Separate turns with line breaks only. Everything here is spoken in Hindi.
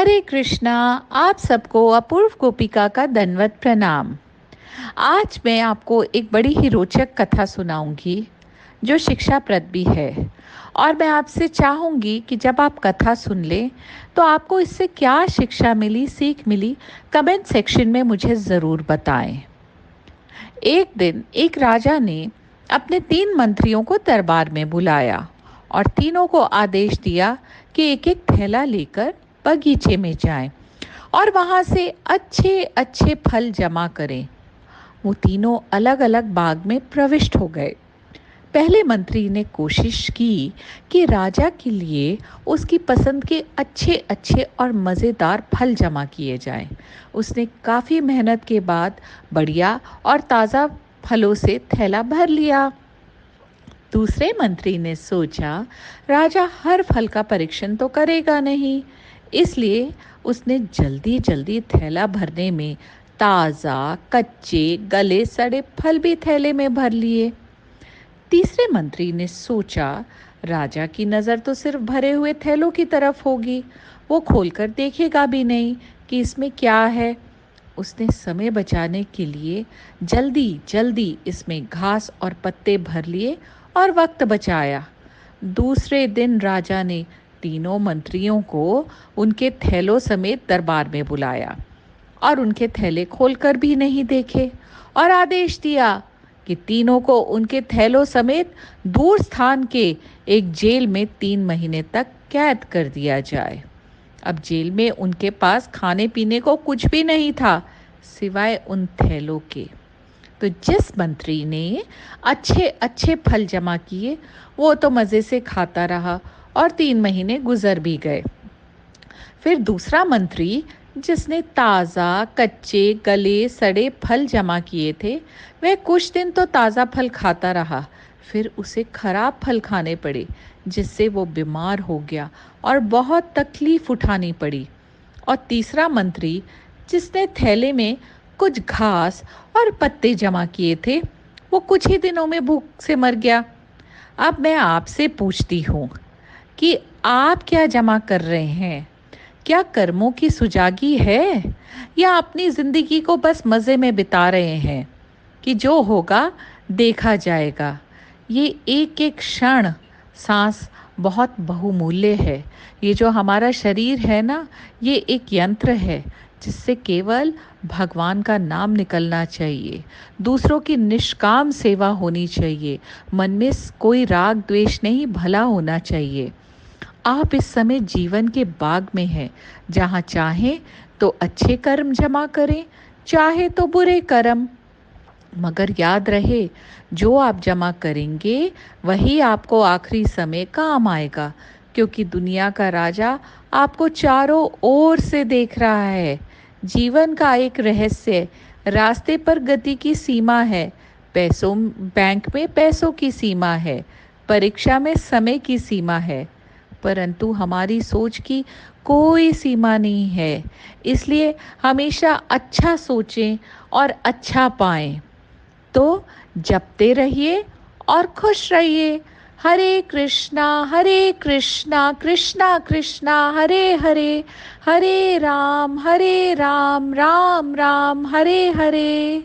हरे कृष्णा। आप सबको अपूर्व गोपिका का दंडवत प्रणाम। आज मैं आपको एक बड़ी ही रोचक कथा सुनाऊंगी जो शिक्षाप्रद भी है। और मैं आपसे चाहूंगी कि जब आप कथा सुन लें तो आपको इससे क्या शिक्षा मिली, सीख मिली, कमेंट सेक्शन में मुझे ज़रूर बताएं। एक दिन एक राजा ने अपने 3 मंत्रियों को दरबार में बुलाया और तीनों को आदेश दिया कि एक एक थैला लेकर बगीचे में जाएं और वहां से अच्छे अच्छे फल जमा करें। वो तीनों अलग अलग बाग में प्रविष्ट हो गए। पहले मंत्री ने कोशिश की कि राजा के लिए उसकी पसंद के अच्छे अच्छे और मज़ेदार फल जमा किए जाएं। उसने काफ़ी मेहनत के बाद बढ़िया और ताज़ा फलों से थैला भर लिया। दूसरे मंत्री ने सोचा राजा हर फल का परीक्षण तो करेगा नहीं, इसलिए उसने जल्दी जल्दी थैला भरने में ताज़ा, कच्चे, गले सड़े फल भी थैले में भर लिए। तीसरे मंत्री ने सोचा राजा की नज़र तो सिर्फ भरे हुए थैलों की तरफ होगी, वो खोलकर देखेगा भी नहीं कि इसमें क्या है। उसने समय बचाने के लिए जल्दी जल्दी इसमें घास और पत्ते भर लिए और वक्त बचाया। दूसरे दिन राजा ने तीनों मंत्रियों को उनके थैलों समेत दरबार में बुलाया और उनके थैले खोलकर भी नहीं देखे और आदेश दिया कि तीनों को उनके थैलों समेत दूर स्थान के एक जेल में 3 महीने तक कैद कर दिया जाए। अब जेल में उनके पास खाने पीने को कुछ भी नहीं था सिवाय उन थैलों के। तो जिस मंत्री ने अच्छे अच्छे फल जमा किए वो तो मज़े से खाता रहा और 3 महीने गुजर भी गए। फिर दूसरा मंत्री जिसने ताज़ा, कच्चे, गले सड़े फल जमा किए थे वह कुछ दिन तो ताज़ा फल खाता रहा, फिर उसे खराब फल खाने पड़े जिससे वो बीमार हो गया और बहुत तकलीफ उठानी पड़ी। और तीसरा मंत्री जिसने थैले में कुछ घास और पत्ते जमा किए थे वो कुछ ही दिनों में भूख से मर गया। अब मैं आपसे पूछती हूँ कि आप क्या जमा कर रहे हैं? क्या कर्मों की सुजागी है या अपनी जिंदगी को बस मज़े में बिता रहे हैं कि जो होगा देखा जाएगा? ये एक एक क्षण, सांस बहुत बहुमूल्य है। ये जो हमारा शरीर है ना, ये एक यंत्र है जिससे केवल भगवान का नाम निकलना चाहिए, दूसरों की निष्काम सेवा होनी चाहिए, मन में कोई राग द्वेष नहीं, भला होना चाहिए। आप इस समय जीवन के बाग में हैं, जहाँ चाहें तो अच्छे कर्म जमा करें, चाहे तो बुरे कर्म। मगर याद रहे जो आप जमा करेंगे वही आपको आखिरी समय काम आएगा, क्योंकि दुनिया का राजा आपको चारों ओर से देख रहा है। जीवन का एक रहस्य, रास्ते पर गति की सीमा है, पैसों बैंक में पैसों की सीमा है, परीक्षा में समय की सीमा है, परंतु हमारी सोच की कोई सीमा नहीं है। इसलिए हमेशा अच्छा सोचें और अच्छा पाएं। तो जपते रहिए और खुश रहिए। हरे कृष्णा कृष्णा कृष्णा हरे हरे, हरे राम राम राम हरे हरे।